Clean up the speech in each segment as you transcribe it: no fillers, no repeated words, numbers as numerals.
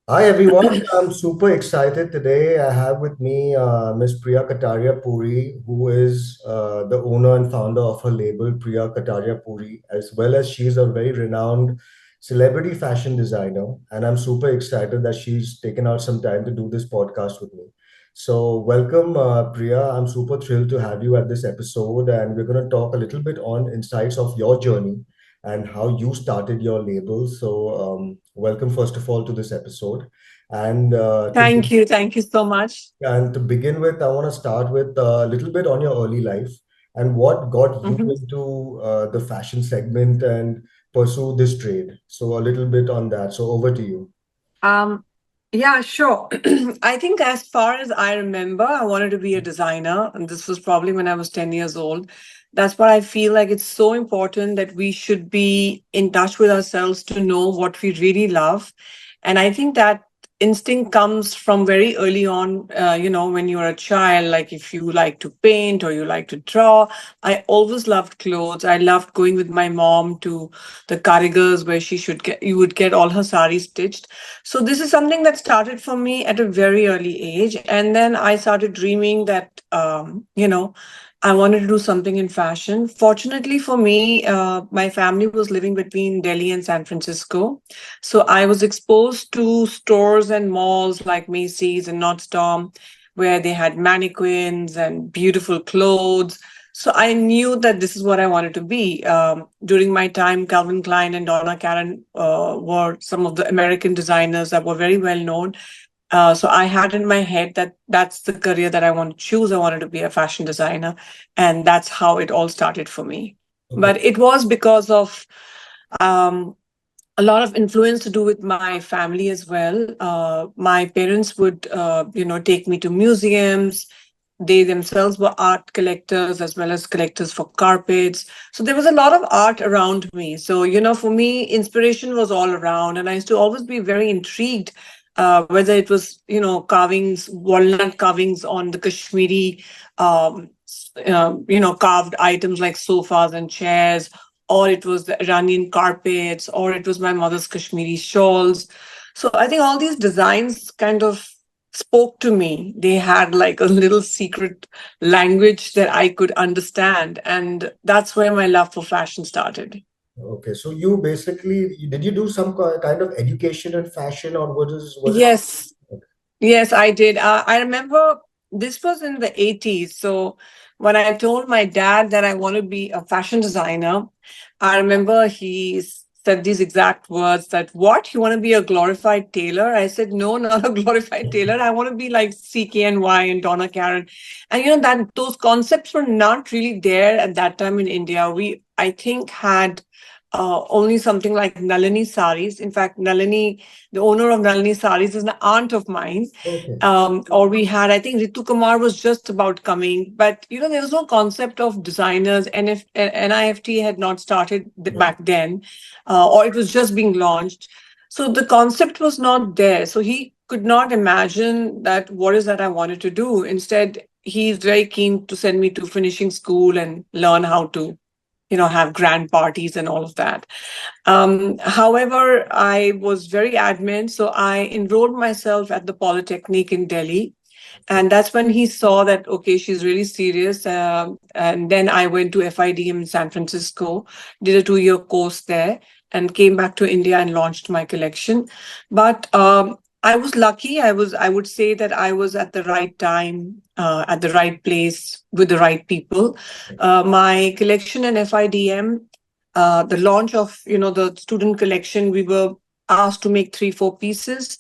Hi everyone, I'm super excited today. I have with me Miss Priya Kataaria Puri, who is the owner and founder of her label Priya Kataaria Puri, as well as she's a very renowned celebrity fashion designer. And I'm super excited that she's taken out some time to do this podcast with me. So, welcome, Priya. I'm super thrilled to have you at this episode, and we're going to talk a little bit on insights of your journey and how you started your label. So, welcome first of all to this episode. And Thank you. Thank you so much. to begin with, I want to start with a little bit on your early life and what got you Mhm. into the fashion segment and pursue this trade. So, a little bit on that. So, over to you. Um, yeah, sure. I think as far as I remember, I wanted to be a designer, and this was probably when I was 10 years old. That's what I feel like it's so important that we should be in touch with ourselves to know what we really love. And I think that instinct comes from very early on, when you're a child, like if you like to paint or you like to draw. I always loved clothes. I loved going with my mom to the karigars where you would get all her saris stitched. So this is something that started for me at a very early age, and then I started dreaming that I wanted to do something in fashion. Fortunately for me, my family was living between Delhi and San Francisco, so I was exposed to stores and malls like Macy's and Nordstrom, where they had mannequins and beautiful clothes. So I knew that this is what I wanted to be. During my time, Calvin Klein and Donna Karan were some of the American designers that were very well known. So I had in my head that that's the career that I want to choose. I wanted to be a fashion designer, and that's how it all started for me. Okay. But it was because of um, a lot of influence to do with my family as well. My parents would, take me to museums. They themselves were art collectors as well as collectors for carpets. So there was a lot of art around me. So, for me, inspiration was all around. And I used to always be very intrigued, whether it was, carvings, walnut carvings on the Kashmiri, carved items like sofas and chairs, or it was the Iranian carpets, or it was my mother's Kashmiri shawls. So I think all these designs kind of spoke to me. They had like a little secret language that I could understand. And that's where my love for fashion started. Okay. So, you basically, did you do some kind of education in fashion or was it? Yes, yes, I did. I remember this was in the 80s. So when I told my dad that I want to be a fashion designer, I remember he said these exact words that, what? You want to be a glorified tailor? I said, no, not a glorified tailor. I want to be like CKNY and Donna Karen. And that those concepts were not really there at that time in India. We, I think, had only something like Nalini saris. In fact, Nalini, the owner of Nalini saris, is an aunt of mine. Okay. Or we had, I think Ritu Kumar was just about coming, but there was no concept of designers. NIFT had not started Right. back then, or it was just being launched. So the concept was not there. So he could not imagine that what is that I wanted to do. Instead, he's very keen to send me to finishing school and learn how to have grand parties and all of that. However, I was very adamant, so I enrolled myself at the Polytechnic in Delhi. And that's when he saw that, okay, she's really serious. And then I went to FIDM in San Francisco, did a 2-year course there, and came back to India and launched my collection. But I was lucky. I would say that I was at the right time, at the right place with the right people. My collection in FIDM, the launch of the student collection, we were asked to make 3-4 pieces,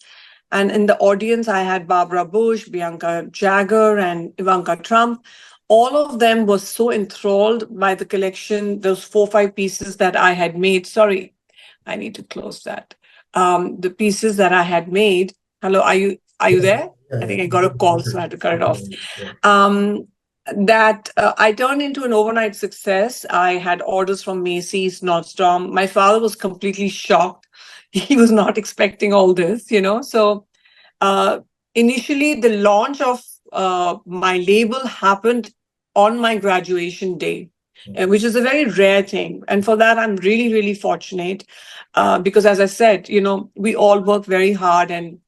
and in the audience I had Barbara Bush, Bianca Jagger, and Ivanka Trump. All of them were so enthralled by the collection, those 4-5 pieces that I had made. Sorry, I need to close that. The pieces that I had made. Hello, are you Yeah. there? Yeah. I Yeah. think I got a call, so I had to cut it off. Yeah. um, that I turned into an overnight success. I had orders from Macy's, Nordstrom. My father was completely shocked. He was not expecting all this. So uh, initially, the launch of my label happened on my graduation day, which is a very rare thing. And for that, I'm really, really fortunate because, as I said, we all work very hard, and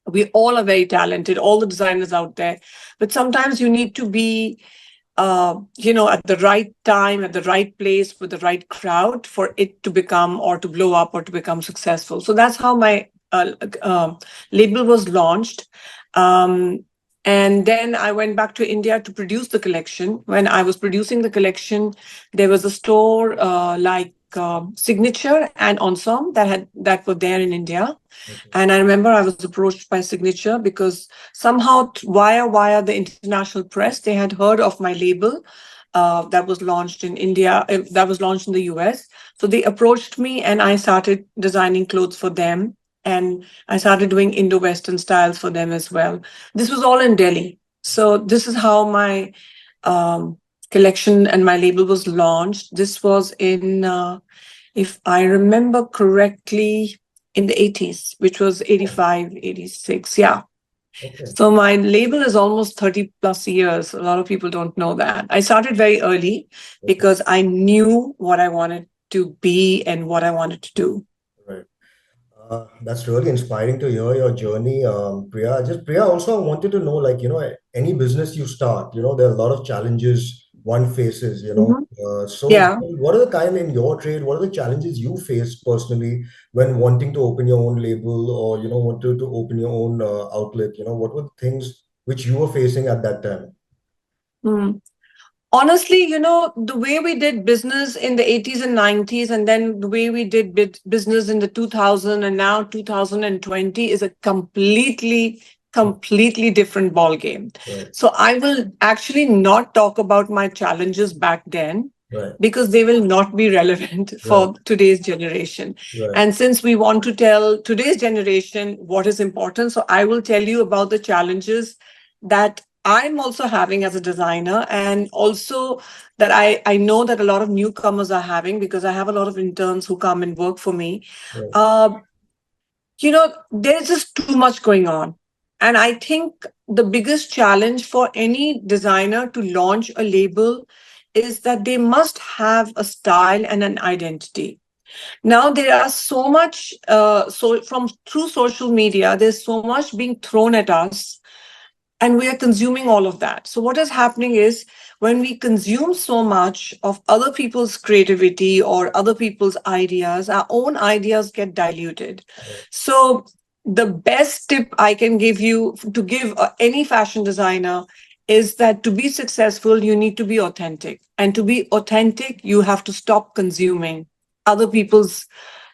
We all are very talented, all the designers out there, but sometimes you need to be at the right time, at the right place, with the right crowd for it to become or to blow up or to become successful. So that's how my label was launched. Um, and then I went back to India to produce the collection. When I was producing the collection, there was a store like Signature and Ensemble that were there in India. Okay. And I remember I was approached by Signature because somehow via the international press, they had heard of my label that was launched in India, that was launched in the US. So they approached me and I started designing clothes for them. And I started doing Indo-Western styles for them as well. This was all in Delhi. So this is how my um, collection and my label was launched. This was in, if I remember correctly, in the 80s, which was Oh, 85, 86. Yeah. okay. So my label is almost 30 plus years. A lot of people don't know that. I started very early Okay. because I knew what I wanted to be and what I wanted to do. Right. That's really inspiring to hear your journey, Priya. Just Priya, also I wanted to know, like, any business you start, there are a lot of challenges one faces, Mhm. So Yeah. what are the kind in your trade, what are the challenges you face personally when wanting to open your own label or, wanted to open your own outlet? What were the things which you were facing at that time? Hmm. Honestly, the way we did business in the 80s and 90s, and then the way we did business in the 2000 and now 2020 is a completely different ball game. Right, So I will actually not talk about my challenges back then right, because they will not be relevant right, for today's generation. right, And since we want to tell today's generation what is important, so I will tell you about the challenges that I'm also having as a designer, and also that I know that a lot of newcomers are having because I have a lot of interns who come and work for me. right, Uh, there's just too much going on. And I think the biggest challenge for any designer to launch a label is that they must have a style and an identity. Now there are so much, so from through social media, there's so much being thrown at us and we are consuming all of that. So what is happening is when we consume so much of other people's creativity or other people's ideas, our own ideas get diluted. right, So the best tip I can give you to give any fashion designer is that to be successful, you need to be authentic. And to be authentic, you have to stop consuming other people's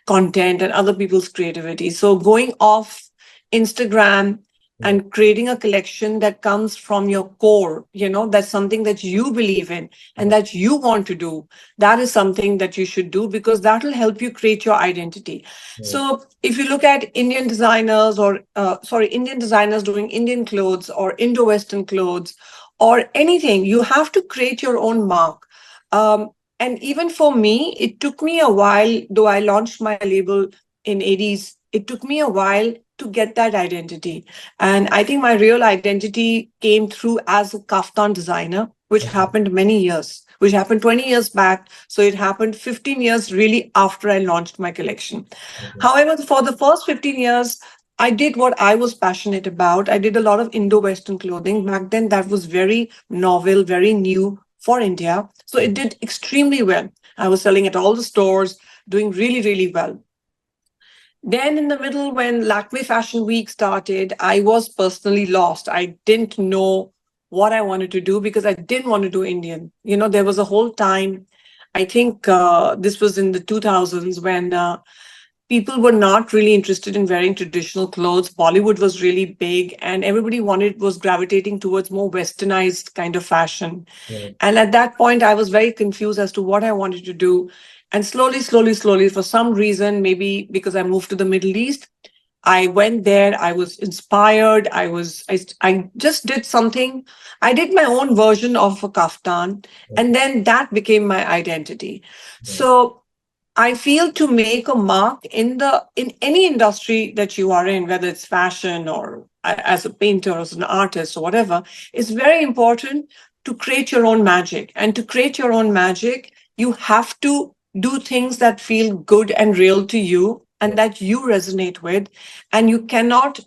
content and other people's creativity. So going off Instagram right, and creating a collection that comes from your core, that's something that you believe in and right, that you want to do. That is something that you should do because that will help you create your identity. right, So if you look at Indian designers Indian designers doing Indian clothes or Indo-Western clothes or anything, you have to create your own mark. Um, and even for me, it took me a while, though I launched my label in 80s, it took me a while to get that identity. And I think my real identity came through as a kaftan designer, which okay, happened many years, which happened 20 years back. So it happened 15 years really after I launched my collection. okay, However, for the first 15 years, I did what I was passionate about. I did a lot of Indo-Western clothing. Back then, that was very novel, very new for India. So it right, did extremely well. I was selling at all the stores, doing really, really well. Then, in the middle, when Lakme Fashion Week started, I was personally lost. I didn't know what I wanted to do because I didn't want to do Indian. There was a whole time, I think this was in the 2000s when people were not really interested in wearing traditional clothes. Bollywood was really big and everybody was gravitating towards more westernized kind of fashion. right, And at that point, I was very confused as to what I wanted to do. And slowly, for some reason, maybe because I moved to the Middle East, I went there. I was inspired. I just did something. I did my own version of a kaftan, okay, and then that became my identity. right, So I feel to make a mark in any industry that you are in, whether it's fashion or as a painter or as an artist or whatever, it's very important to create your own magic. And to create your own magic, you have to do things that feel good and real to you and right, that you resonate with. And you cannot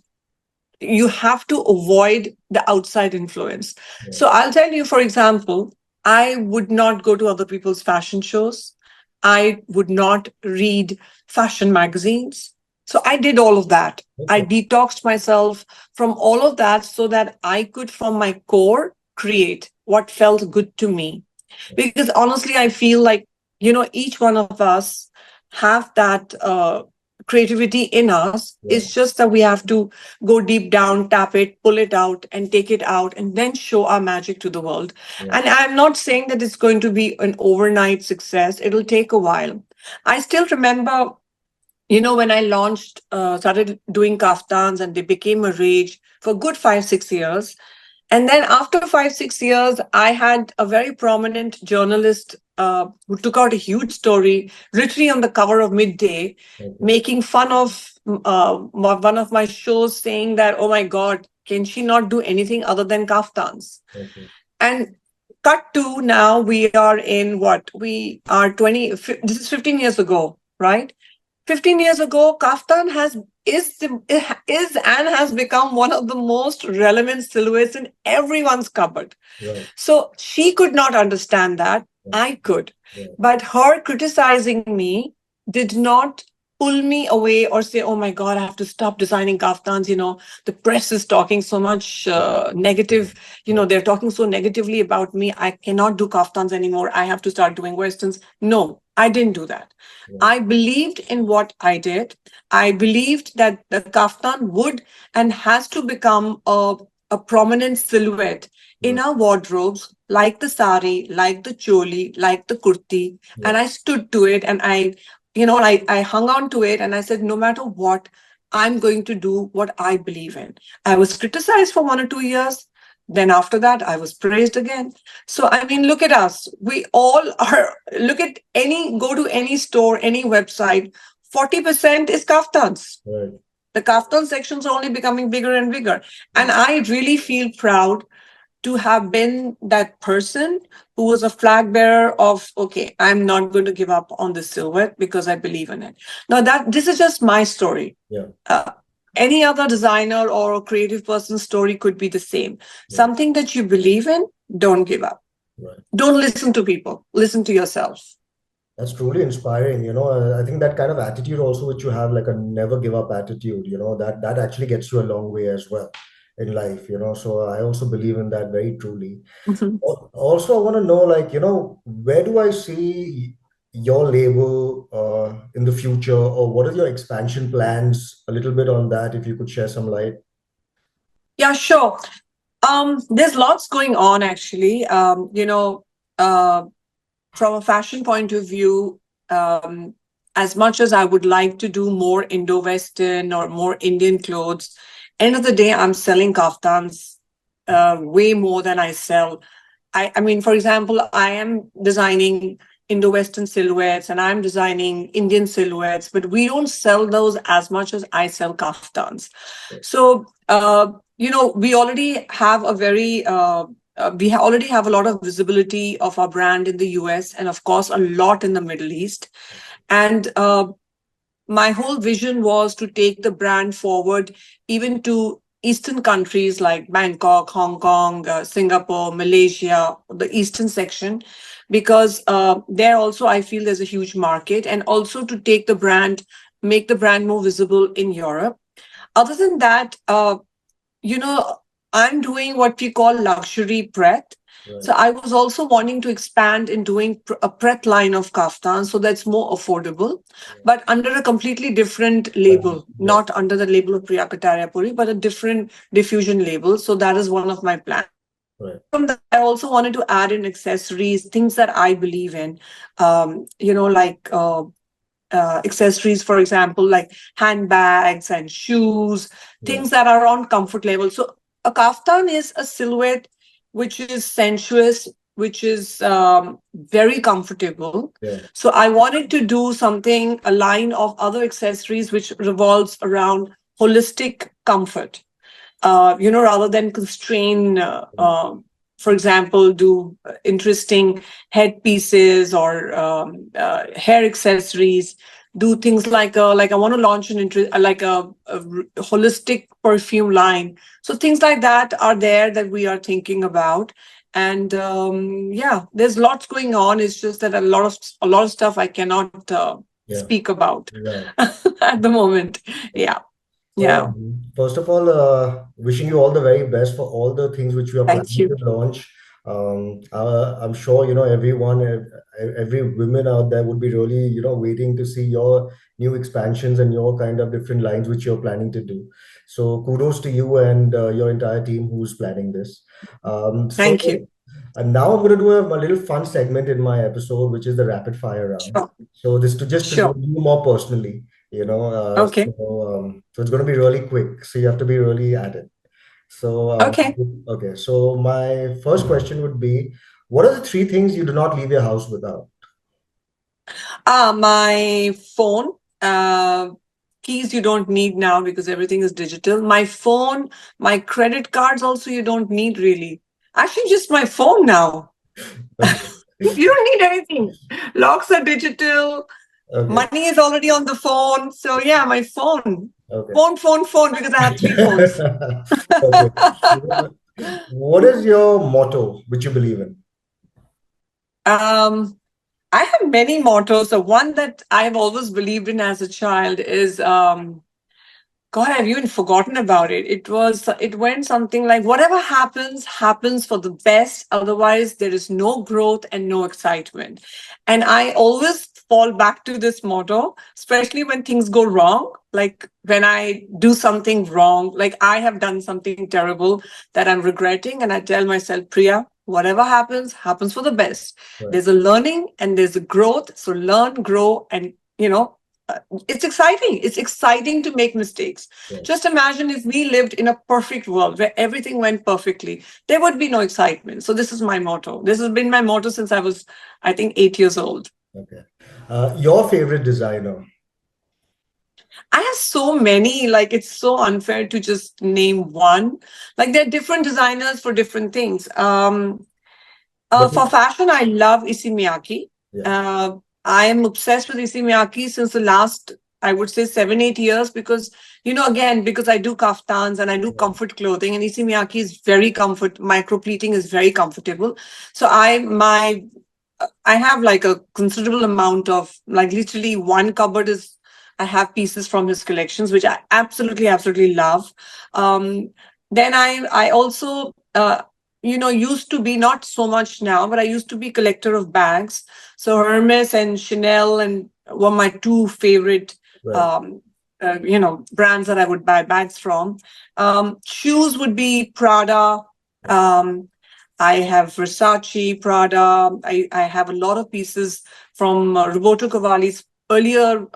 you have to avoid the outside influence. Yeah. So I'll tell you, for example, I would not go to other people's fashion shows. I would not read fashion magazines. So I did all of that. I Okay. detoxed myself from all of that so that I could, from my core, create what felt good to me. Because honestly, I feel like, each one of us have that creativity in us. Yeah. It's just that we have to go deep down, tap it, pull it out, and take it out, and then show our magic to the world. Yeah. And I'm not saying that it's going to be an overnight success. It'll take a while. I still remember, when I launched, started doing kaftans, and they became a rage for a good 5, 6 years. And then after 5, 6 years, I had a very prominent journalist who took out a huge story, literally on the cover of Midday, Okay. making fun of one of my shows, saying that, oh my God, can she not do anything other than kaftans? Okay. And cut to now, we are in what? We are 20, this is 15 years ago, right? 15 years ago, kaftan is and has become one of the most relevant silhouettes in everyone's cupboard. Right. So she could not understand that. Right. I could. Right. But her criticizing me did not pull me away or say, oh my God, I have to stop designing kaftans. The press is talking so much Yeah. negative. Yeah. They're talking so negatively about me. I cannot do kaftans anymore. I have to start doing westerns. No, I didn't do that. Yeah. I believed in what I did. I believed that the kaftan would and has to become a prominent silhouette in Right. our wardrobes, like the sari, like the choli, like the kurti. Yeah. And I stood to it, and I hung on to it, and I said, no matter what, I'm going to do what I believe in. I was criticized for 1 or 2 years. Then after that, I was praised again. So, I mean, look at us. We all are, go to any store, any website, 40% is kaftans. Right. The kaftan sections are only becoming bigger and bigger. And Right. I really feel proud to have been that person who was a flag bearer of, okay, I'm not going to give up on this silhouette because I believe in it. Now, that this is just my story. Yeah. Uh, any other designer or a creative person's story could be the same. Yeah. Something that you believe in, don't give up. Right. Don't listen to people. Listen to yourself. That's truly inspiring. I think that kind of attitude also, which you have, like a never give up attitude, that actually gets you a long way as well in life. So I also believe in that very truly. Mhm. Also, I want to know, like, where do I see your label in the future, or what are your expansion plans? A little bit on that, if you could share some light. Yeah, sure. There's lots going on actually. Uh, from a fashion point of view, as much as I would like to do more Indo-Western or more Indian clothes, end of the day, I'm selling kaftans way more than I sell. I mean, for example, I am designing Indo-Western silhouettes and I'm designing Indian silhouettes, but we don't sell those as much as I sell kaftans. So, we already have a very already have a lot of visibility of our brand in the US, and of course a lot in the Middle East. And my whole vision was to take the brand forward even to eastern countries like Bangkok, Hong Kong, Singapore, Malaysia, the eastern section, because there also I feel there's a huge market, and also to take the brand, make the brand more visible in Europe. Other than that, you know, I'm doing what we call luxury pret. Right. So I was also wanting to expand in doing a pret line of kaftan, so that's more affordable, Yeah. but under a completely different Right. label, Yeah. not under the label of Pria Kataaria Puri, but a different diffusion label. So that is one of my plans. Right. From that, I also wanted to add in accessories, things that I believe in, like accessories, for example, like handbags and shoes, Yeah. things that are on comfort level. So a kaftan is a silhouette which is sensuous, which is very comfortable. Yeah. So I wanted to do something, a line of other accessories which revolves around holistic comfort, rather than constrain, Right. for example, do interesting headpieces or hair accessories do things like I want to launch a holistic perfume line. So things like that are there that we are thinking about. And yeah, there's lots going on. It's just that a lot of stuff I cannot Yeah. speak about Right. at the moment. Yeah. Well, Yeah. first of all, wishing you all the very best for all the things which you are Thank planning you. to launch. I'm sure, everyone, every women out there would be really, waiting to see your new expansions and your kind of different lines which you're planning to do. So kudos to you and your entire team who's planning this. Thank you. And now I'm going to do a little fun segment in my episode, which is the rapid fire round. Sure. So this to just to know Sure. you more personally, Okay. so it's going to be really quick. So you have to be really at it. So, Okay. okay. So my first question would be, what are the three things you do not leave your house without? My phone. Keys you don't need now because everything is digital. My phone, my credit cards also you don't need really. Actually, just my phone now. Okay. You don't need anything. Locks are digital. Okay. Money is already on the phone. So yeah, my phone. Okay. Phone, because I have three phones. Okay. What is your motto, which you believe in? um, I have many mottos. The one that I've always believed in as a child is God, I've even forgotten about it. It went something like, whatever happens, happens for the best. Otherwise, there is no growth and no excitement. And I always fall back to this motto, especially when things go wrong. Like when I do something wrong, like I have done something terrible that I'm regretting. And I tell myself, Priya, whatever happens, happens for the best. Right. There's a learning and there's a growth. So learn, grow, and, uh, it's exciting. It's exciting to make mistakes. Right. Just imagine if we lived in a perfect world where everything went perfectly, there would be no excitement. So, this is my motto. This has been my motto since I was, I think, 8 years old. Okay. Your favorite designer? I have so many, like, it's so unfair to just name one. Like, there are different designers for different things. But For fashion, I love Issey Miyake. yeah. Uh, I am obsessed with Issey Miyake since the last, I would say, 7, 8 years because, again, because I do kaftans and I do Right. comfort clothing, and Issey Miyake is very micro pleating is very comfortable. So I have like a considerable amount of, like, literally one cupboard is, I have pieces from his collections, which I absolutely love. Um, then I also, used to be, not so much now, but I used to be collector of bags. So Hermes and Chanel and were my two favorite, Right. um, brands that I would buy bags from. Shoes would be Prada. Right. Um, I have Versace, Prada. I have a lot of pieces from Roberto Cavalli's earlier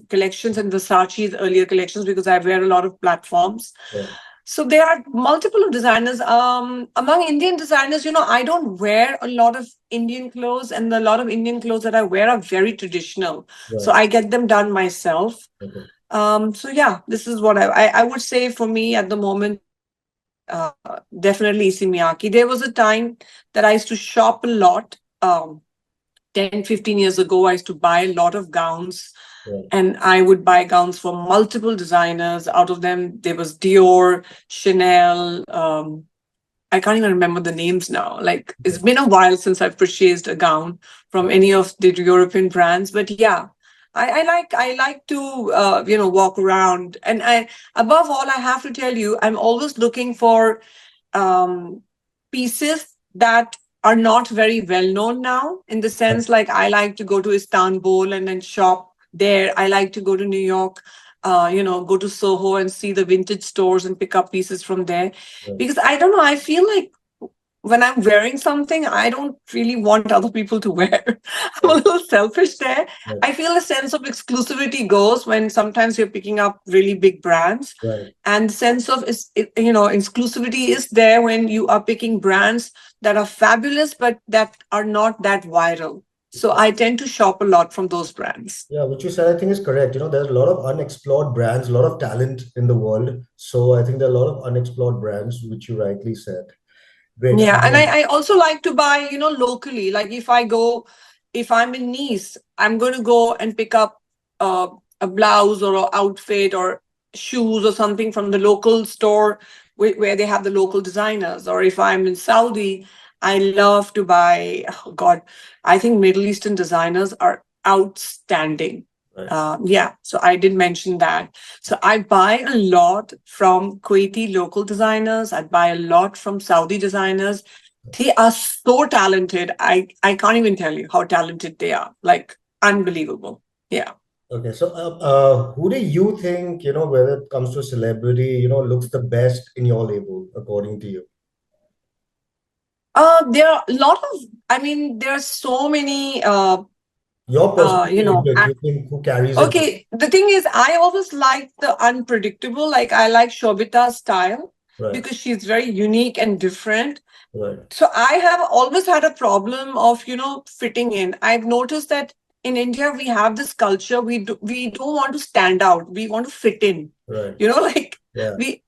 collections and Versace's earlier collections because I wear a lot of platforms. Right. So there are multiple designers. Among Indian designers, I don't wear a lot of Indian clothes, and a lot of Indian clothes that I wear are very traditional. So Right. I get them done myself. Okay. So yeah, this is what I would say for me at the moment. Definitely Issey Miyake. There was a time that I used to shop a lot. 10, 15 years ago, I used to buy a lot of gowns, Right. and I would buy gowns from multiple designers. Out of them, there was Dior, Chanel. I can't even remember the names now. Like, it's Okay. been a while since I've purchased a gown from Right. any of the European brands. But yeah, I like to walk around, and above all, I have to tell you, I'm always looking for um, pieces that are not very well known now, in the Right. sense, like, I like to go to Istanbul and then shop there. I like to go to New York, go to Soho and see the vintage stores and pick up pieces from there. Right. Because I don't know, I feel like when I'm wearing something, I don't really want other people to wear. I'm a Right. little selfish there. Right. I feel a sense of exclusivity goes when sometimes you're picking up really big brands. Right. And the sense of exclusivity is there when you are picking brands that are fabulous, but that are not that viral. So I tend to shop a lot from those brands. Yeah, what you said, I think is correct. There's a lot of unexplored brands, a lot of talent in the world. So I think there are a lot of unexplored brands, which you rightly said. Great. Yeah, and I also like to buy, locally. Like if I'm in Nice, I'm going to go and pick up a blouse or an outfit or shoes or something from the local store where they have the local designers. Or if I'm in Saudi, I love to buy, oh God, I think Middle Eastern designers are outstanding. Right. Yeah, so I did mention that. So I buy a lot from Kuwaiti local designers. I buy a lot from Saudi designers. They are so talented. I can't even tell you how talented they are. Like unbelievable. Yeah. Okay, so who do you think, whether it comes to celebrity, looks the best in your label, according to you? There are a lot of, I mean, there are so many, Your personal you know, favorite, you think, who carries it? okay. The thing is, I always like the unpredictable. Like, I like Shobita's style Right, because she's very unique and different. right, So I have always had a problem of, fitting in. I've noticed that in India we have this culture. We don't want to stand out. We want to fit in. right. Like Yeah, we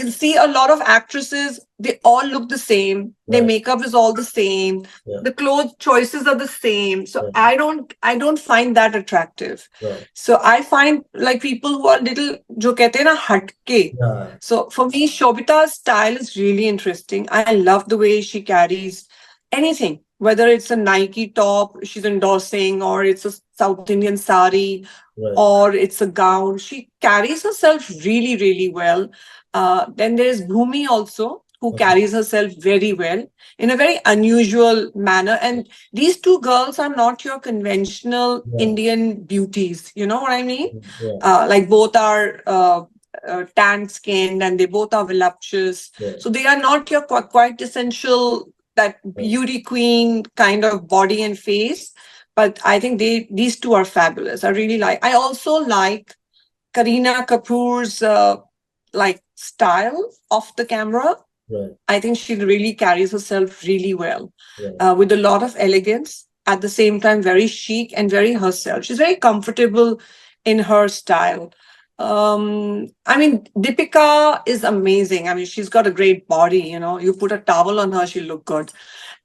see a lot of actresses. They all look the same. Their right. makeup is all the same. Yeah, The clothes choices are the same. So right, I don't find that attractive. right. So I find like people who are little jo kehte hain na hatke. Yeah, So for me, Shobita's style is really interesting. I love the way she carries anything, whether it's a Nike top she's endorsing, or it's a South Indian sari, right, or it's a gown. She carries herself really, really well. Then there's Bhumi also, who okay. carries herself very well in a very unusual manner. And these two girls are not your conventional Yeah, Indian beauties. You know what I mean? yeah, Like both are tan skinned and they both are voluptuous. yeah, So they are not your quite essential, that right, beauty queen kind of body and face. But I think these two are fabulous. I really like. I also like Kareena Kapoor's like style off the camera. right, I think she really carries herself really well, right, with a lot of elegance, at the same time, very chic and very herself. She's very comfortable in her style. I mean, Deepika is amazing. I mean, she's got a great body, you put a towel on her, she'll look good.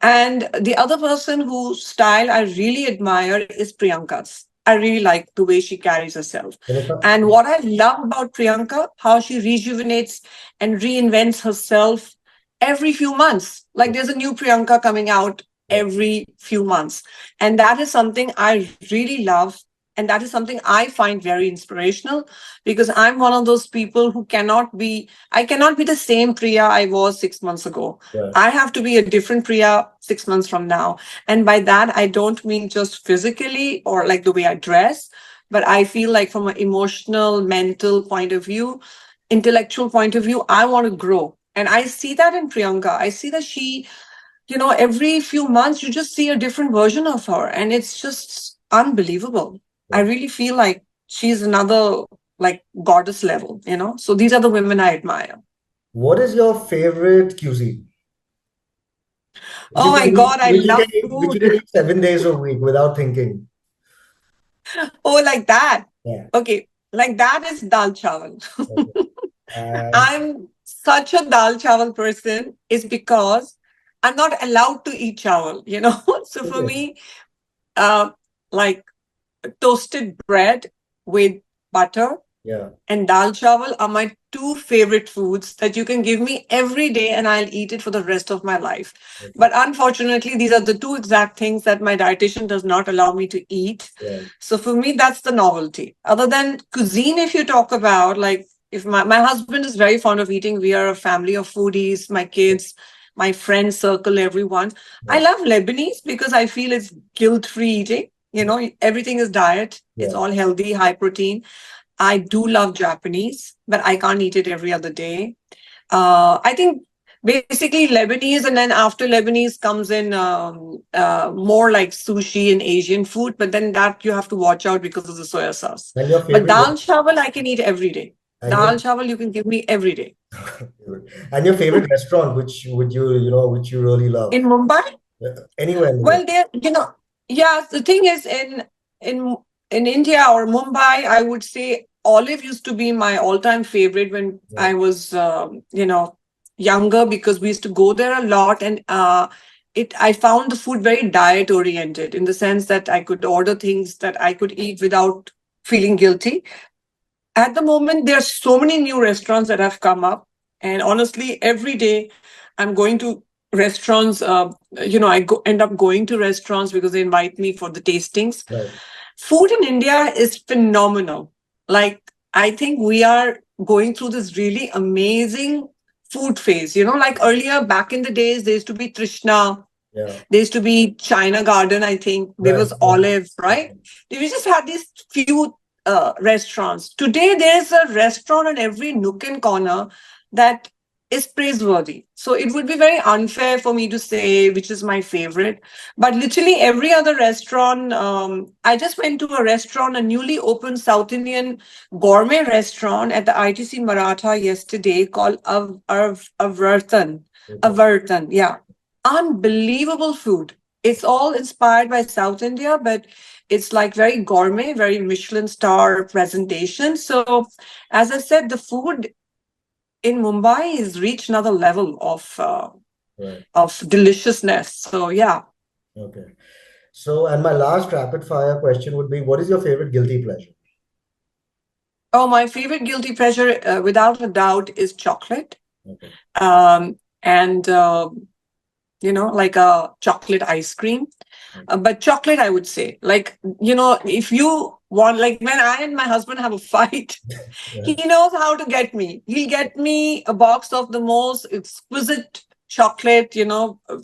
And the other person whose style I really admire is Priyanka's. I really like the way she carries herself. Kanika? And what I love about Priyanka, how she rejuvenates and reinvents herself every few months. Like there's a new Priyanka coming out Yeah, every few months. And that is something I really love. And that is something I find very inspirational, because I'm one of those people who I cannot be the same Priya I was 6 months ago. yeah, I have to be a different Priya 6 months from now. And by that, I don't mean just physically or like the way I dress, but I feel like from an emotional, mental point of view, intellectual point of view, I want to grow. And I see that in Priyanka. I see that she, every few months, you just see a different version of her. And it's just unbelievable. I yeah. really feel like she's another like goddess level. So these are the women I admire. What is your favorite cuisine? Which Oh you my can eat, God, I love which you food. can eat 7 days a week without thinking. Oh, like that. Yeah. Okay. Like that is dal chawal. Okay. And I'm such a dal chawal person is because I'm not allowed to eat chawal. So for okay. me, uh, like toasted bread with butter Yeah. and dal chawal are my two favorite foods that you can give me every day and I'll eat it for the rest of my life. Okay. But unfortunately, these are the two exact things that my dietitian does not allow me to eat. Right. So for me, that's the novelty. Other than cuisine, if you talk about, like, if my husband is very fond of eating, we are a family of foodies, my kids, my friend circle, everyone. I Yeah. love Lebanese because I feel it's guilt-free eating. Everything is diet. It's Yeah. all healthy, high protein. I do love Japanese, but I can't eat it every other day. I think basically Lebanese, and then after Lebanese comes in more like sushi and Asian food, but then that you have to watch out because of the soya sauce. And your But favorite dal chawal I can eat every day. and your Dal chawal you can give me every day. and your favorite restaurant, which would which you really love? In Mumbai, Anywhere in the world. well, yeah, the thing is in in India or Mumbai, I would say Olive used to be my all-time favorite when Yeah. I was, younger, because we used to go there a lot, and I found the food very diet oriented, in the sense that I could order things that I could eat without feeling guilty. At the moment, there are so many new restaurants that have come up. And honestly, every day I'm going to restaurants. End up going to restaurants because they invite me for the tastings. Right. Food in India is phenomenal. Like, I think we are going through this really amazing food phase. Like earlier, back in the days, there used to be Trishna, Yeah. there used to be China Garden, I think. There Right. was Right. Olive, right? We just had these few restaurants. Today, there's a restaurant in every nook and corner that is praiseworthy. So it would be very unfair for me to say which is my favorite. But literally every other restaurant, I just went to a restaurant, a newly opened South Indian gourmet restaurant at the ITC Maratha yesterday called Avartan. Okay. Avartan, yeah. Unbelievable food. It's all inspired by South India, but it's like very gourmet, very Michelin star presentation. So, as I said, the food in Mumbai has reached another level Right. of deliciousness. So, yeah. Okay. So, and my last rapid fire question would be, what is your favorite guilty pleasure? Oh, my favorite guilty pleasure, without a doubt, is chocolate. Okay. And like a chocolate ice cream. Okay. But chocolate, I would say, like, if you want, like when I and my husband have a fight, he Yeah. knows how to get me. He'll get me a box of the most exquisite chocolate.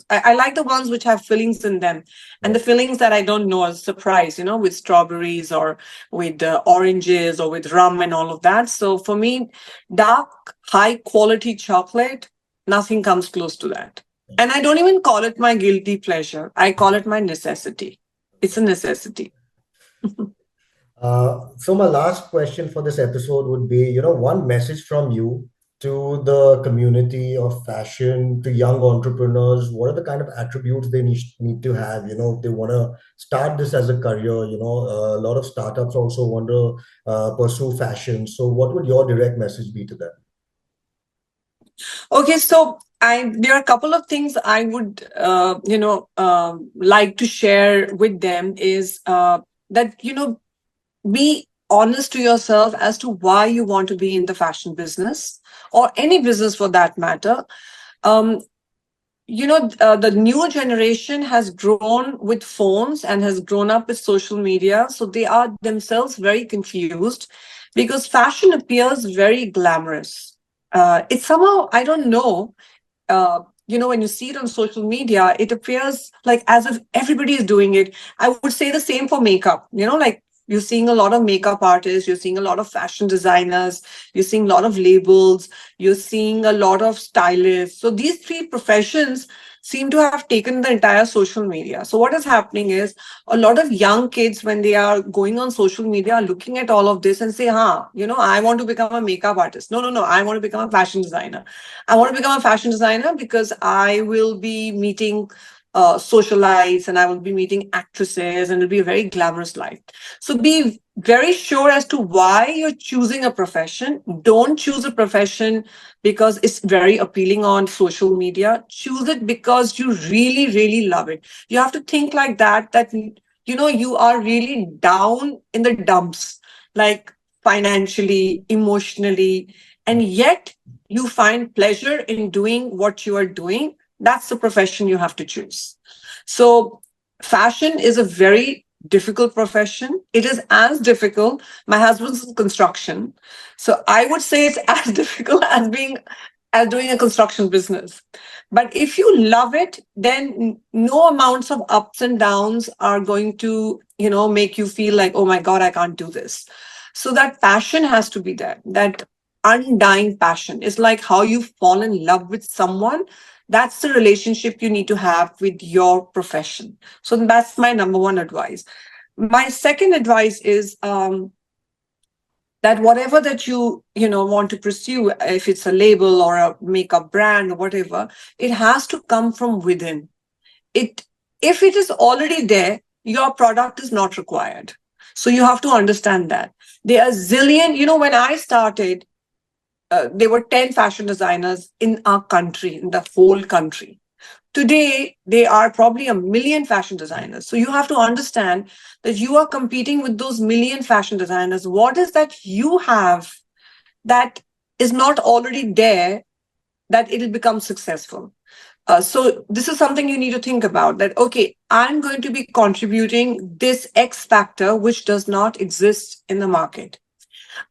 I like the ones which have fillings in them, and the Right. fillings that I don't know as surprise, with strawberries or with oranges or with rum and all of that. So for me, dark, high quality chocolate, nothing comes close to that. And I don't even call it my guilty pleasure. I call it my necessity. It's a necessity. So my last question for this episode would be, one message from you to the community of fashion, to young entrepreneurs. What are the kind of attributes they need to have, if they want to start this as a career? A lot of startups also want to pursue fashion. So what would your direct message be to them? Okay, so there are a couple of things I would like to share with them is that be honest to yourself as to why you want to be in the fashion business or any business for that matter. Um, the new generation has grown with phones and has grown up with social media. So they are themselves very confused because fashion appears very glamorous. It's somehow, I don't know, when you see it on social media, it appears like as if everybody is doing it. I would say the same for makeup, like you're seeing a lot of makeup artists, you're seeing a lot of fashion designers, you're seeing a lot of labels, you're seeing a lot of stylists. So these three professions seem to have taken the entire social media. So what is happening is a lot of young kids, when they are going on social media, are looking at all of this and say, I want to become a makeup artist. No, no, no, I want to become a fashion designer. I want to become a fashion designer because I will be meeting socialites and I will be meeting actresses and it'll be a very glamorous life. So be very sure as to why you're choosing a profession. Don't choose a profession because it's very appealing on social media. Choose it because you really, really love it. You have to think like that you are really down in the dumps, like financially, emotionally, and yet you find pleasure in doing what you are doing. That's the profession you have to choose. So fashion is a very difficult profession. It is as difficult. My husband's in construction. So I would say it's as difficult as doing a construction business. But if you love it, then no amounts of ups and downs are going to, make you feel like, oh my God, I can't do this. So that passion has to be there. That undying passion is like how you fall in love with someone. That's the relationship you need to have with your profession. So that's my number one advice. My second advice is that whatever that you want to pursue, if it's a label or a makeup brand or whatever, it has to come from within. It If it is already there, your product is not required. So you have to understand that there are zillion. When I started, there were 10 fashion designers in our country, in the whole country. Today, there are probably a million fashion designers. So you have to understand that you are competing with those million fashion designers. What is that you have that is not already there that it'll become successful? So this is something you need to think about, that, okay, I'm going to be contributing this X factor, which does not exist in the market.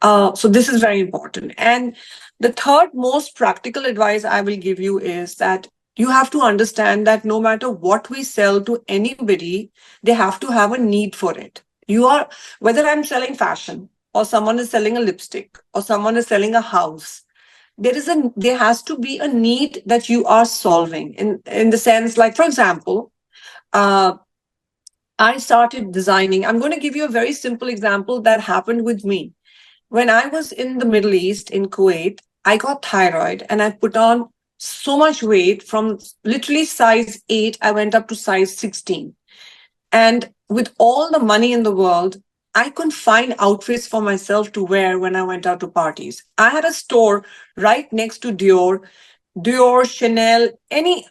So this is very important. And the third most practical advice I will give you is that you have to understand that no matter what we sell to anybody, they have to have a need for it. Whether I'm selling fashion, or someone is selling a lipstick, or someone is selling a house, there has to be a need that you are solving, in the sense, like, for example, uh, I started designing. I'm going to give you a very simple example that happened with me. When I was in the Middle East, in Kuwait, I got thyroid and I put on so much weight. From literally size 8, I went up to size 16. And with all the money in the world, I couldn't find outfits for myself to wear when I went out to parties. I had a store right next to Dior, Chanel,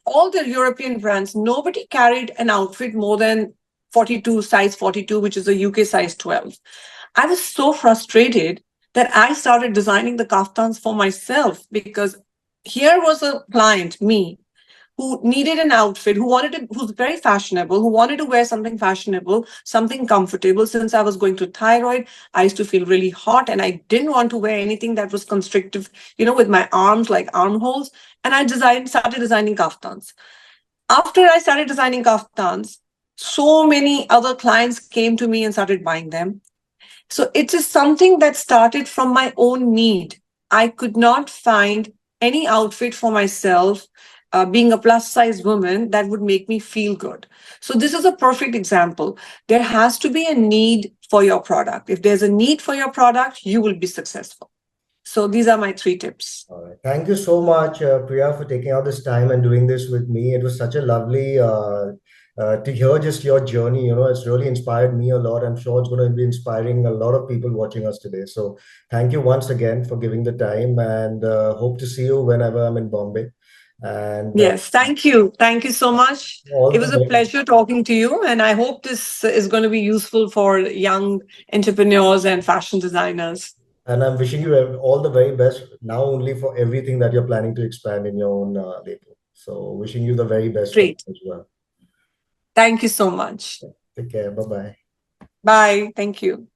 all the European brands. Nobody carried an outfit more than 42, size 42, which is a UK size 12. I was so frustrated that I started designing the kaftans for myself, because here was a client, me, who needed an outfit, who's very fashionable, who wanted to wear something fashionable, something comfortable. Since I was going through thyroid, I used to feel really hot and I didn't want to wear anything that was constrictive, with my arms, like armholes. And started designing kaftans. After I started designing kaftans, so many other clients came to me and started buying them. So it is something that started from my own need. I could not find any outfit for myself, being a plus size woman, that would make me feel good. So this is a perfect example. There has to be a need for your product. If there's a need for your product, you will be successful. So these are my 3 tips. All right. Thank you so much, Priya, for taking out this time and doing this with me. It was such a lovely to hear just your journey. It's really inspired me a lot. I'm sure it's going to be inspiring a lot of people watching us today. So thank you once again for giving the time, and hope to see you whenever I'm in Bombay. And Yes, thank you. Thank you so much. all It the was a best. pleasure talking to you, and I hope this is going to be useful for young entrepreneurs and fashion designers. And I'm wishing you all the very best now, only for everything that you're planning to expand in your own label. So wishing you the very best for Great. that as well. Thank you so much. Take care. Bye bye. Bye. Thank you.